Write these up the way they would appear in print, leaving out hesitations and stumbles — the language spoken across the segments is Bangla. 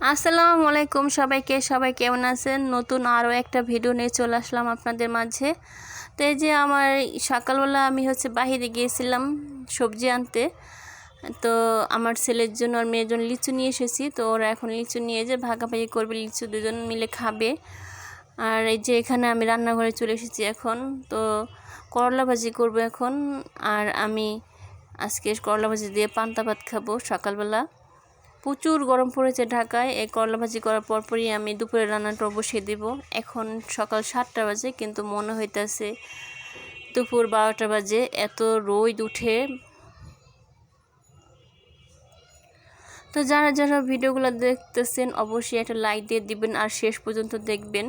আসসালামু আলাইকুম সবাই কেমন আছেন? নতুন আরও একটা ভিডিও নিয়ে চলে আসলাম আপনাদের মাঝে। তো এই যে আমার সকালবেলা আমি বাহিরে গিয়েছিলাম সবজি আনতে। তো আমার ছেলের জন্য আর মেয়ের জন্য লিচু নিয়ে এসেছি। তো ওরা এখন লিচু নিয়ে যে ভাগাভাগি করবে, লিচু দুজন মিলে খাবে। আর এই যে এখানে আমি রান্নাঘরে চলে এসেছি এখন। তো করলা ভাজি করবো এখন। আর আমি আজকে করলা ভাজি দিয়ে পান্তা ভাত খাবো সকালবেলা। প্রচুর গরম পড়েছে ঢাকায়। এই করলা ভাজি করার পরপরই আমি দুপুরের রান্নাটা বসিয়ে দেব। এখন সকাল 7টা বাজে, কিন্তু মনে হইতেছে দুপুর 12টা বাজে, এত রোদ উঠে। তো যারা যারা ভিডিওগুলো দেখতেছেন অবশ্যই একটা লাইক দিয়ে দিবেন আর শেষ পর্যন্ত দেখবেন।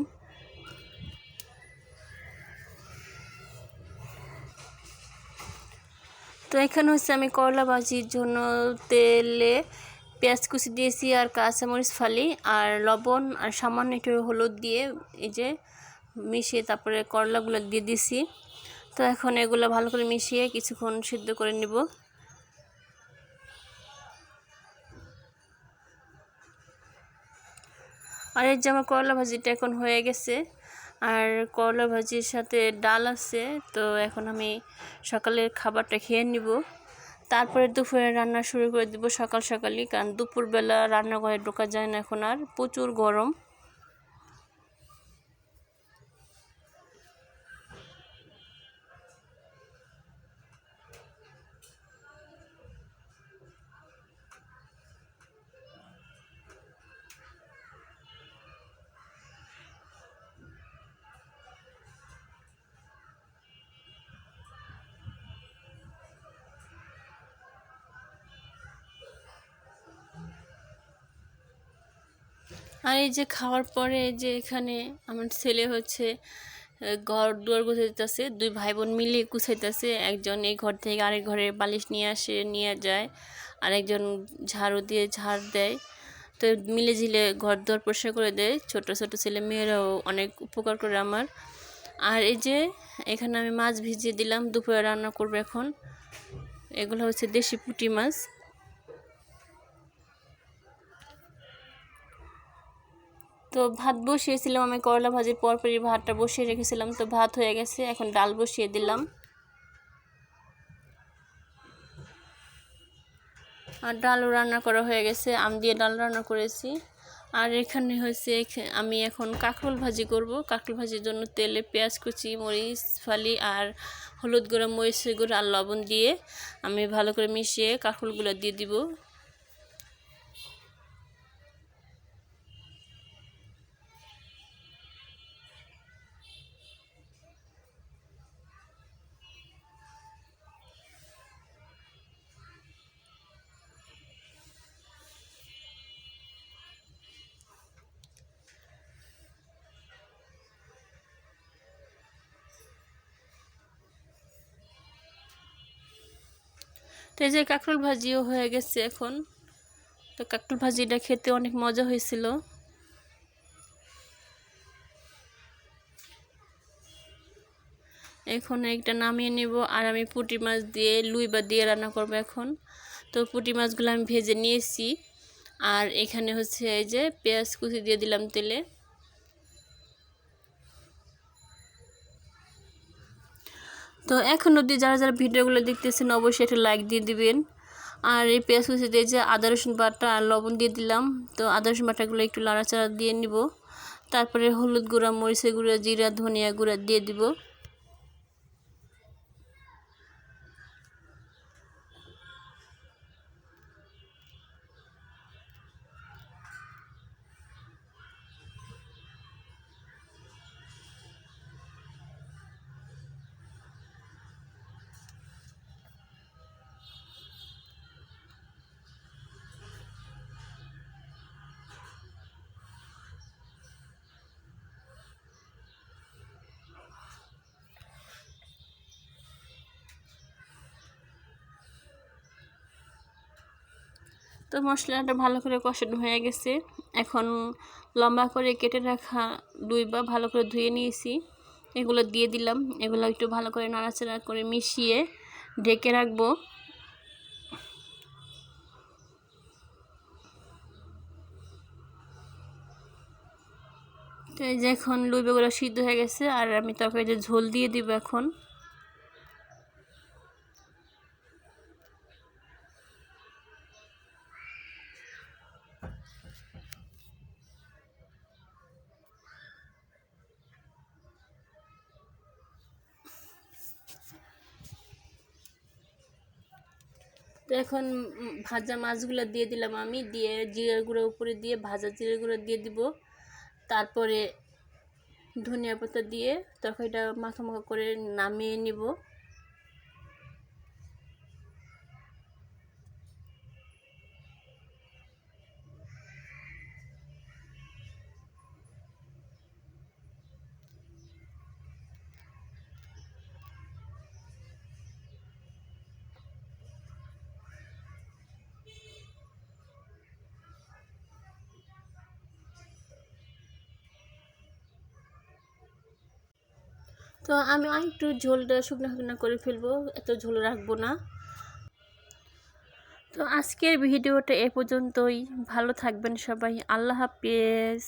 তো এখানে আমি করলা ভাজির জন্য তেলে পেঁয়াজ কুচি দিয়েছি আর কাঁচামরিচ ফালি আর লবণ আর সামান্য একটু হলুদ দিয়ে এই যে মিশিয়ে তারপরে করলাগুলো দিয়ে দিছি। তো এখন এগুলো ভালো করে মিশিয়ে কিছুক্ষণ সিদ্ধ করে নিব। আর এই যে আমার করলা ভাজিটা এখন হয়ে গেছে। আর করলা ভাজির সাথে ডাল আছে। তো এখন আমি সকালের খাবারটা খেয়ে নিব, তারপরে দুপুরে রান্না শুরু করে দিব সকাল সকালই, কারণ দুপুরবেলা রান্নাঘরে ঢোকা যায় না, এখন আর প্রচুর গরম। আর এই যে খাওয়ার পরে এই যে এখানে আমার ছেলে ঘর দুয়ার গুছাইতেছে, দুই ভাই বোন মিলে গুছাইতেছে। একজন এই ঘর থেকে আরেক ঘরে বালিশ নিয়ে আসে, নিয়ে যায়, আর একজন ঝাড়ু দিয়ে ঝাড় দেয়। তো মিলে ঝিলে ঘর দুয়ার পরিষ্কার করে দেয়। ছোট ছোট ছেলে মেয়েরাও অনেক উপকার করে আমার। আর এই যে এখানে আমি মাছ ভিজিয়ে দিলাম, দুপুরে রান্না করবো এখন। এগুলো দেশি পুঁটি মাছ। তো ভাত বসিয়েছিলাম আমি, করলা ভাজির পরপরই ভাতটা বসিয়ে রেখেছিলাম। তো ভাত হয়ে গেছে, এখন ডাল বসিয়ে দিলাম। আর ডালও রান্না করা হয়ে গেছে, আম দিয়ে ডাল রান্না করেছি। আর এখানে আমি এখন কাঁকরোল ভাজি করব। কাঁকরোল ভাজির জন্য তেলে পেঁয়াজ কুচি, মরিচ ফালি আর হলুদ গুঁড়া, মরিচের গুঁড়া আর লবণ দিয়ে আমি ভালো করে মিশিয়ে কাঁকরোলগুলো দিয়ে দিব। তো এই যে কাঁকরোল ভাজিও হয়ে গেছে এখন। তো কাঁকরোল ভাজিটা খেতে অনেক মজা হয়েছিল। এখন একটা নামিয়ে নেব। আর আমি পুঁটি মাছ দিয়ে লুই দিয়ে রান্না করব এখন। তো পুঁটি মাছগুলো আমি ভেজে নিয়েছি। আর এখানে এই যে পেঁয়াজ কুচি দিয়ে দিলাম তেলে। তো এখন অবধি যারা যারা ভিডিওগুলো দেখতেছেন অবশ্যই একটা লাইক দিয়ে দিবেন। আর এই পেঁয়াজ কুচি দিয়ে যে আদা রসুন বাটা আর লবণ দিয়ে দিলাম। তো আদা রসুন বাটাগুলো একটু নাড়াচাড়া দিয়ে নিব। তারপরে হলুদ গুঁড়া, মরিচের গুঁড়া, জিরা, ধনিয়া গুঁড়া দিয়ে দিব। তো মশলাটা ভালো করে কষানো হয়ে গেছে। এখন লম্বা করে কেটে রাখা লুইবা ভালো করে ধুয়ে নিয়েছি, এগুলো দিয়ে দিলাম। এগুলো একটু ভালো করে নাড়াচাড়া করে মিশিয়ে ঢেকে রাখবো। তো এই যে এখন লুই বেগুলো সিদ্ধ হয়ে গেছে, আর আমি তরকারিতে ঝোল দিয়ে দিব এখন। তো এখন ভাজা মাছগুলো দিয়ে দিলাম আমি, দিয়ে জিরার গুঁড়ো উপরে দিয়ে ভাজা জিরার গুঁড়ো দিয়ে দিব। তারপরে ধনিয়া পাতা দিয়ে তরকারিটা মাখা মাখা করে নামিয়ে নিব। তো আমি একটু ঝোলটা শুকনো শুকনো করে ফেলবো, এত ঝোল রাখবো না। তো আজকের ভিডিওটা এ পর্যন্তই। ভালো থাকবেন সবাই, আল্লাহ হাফেজ।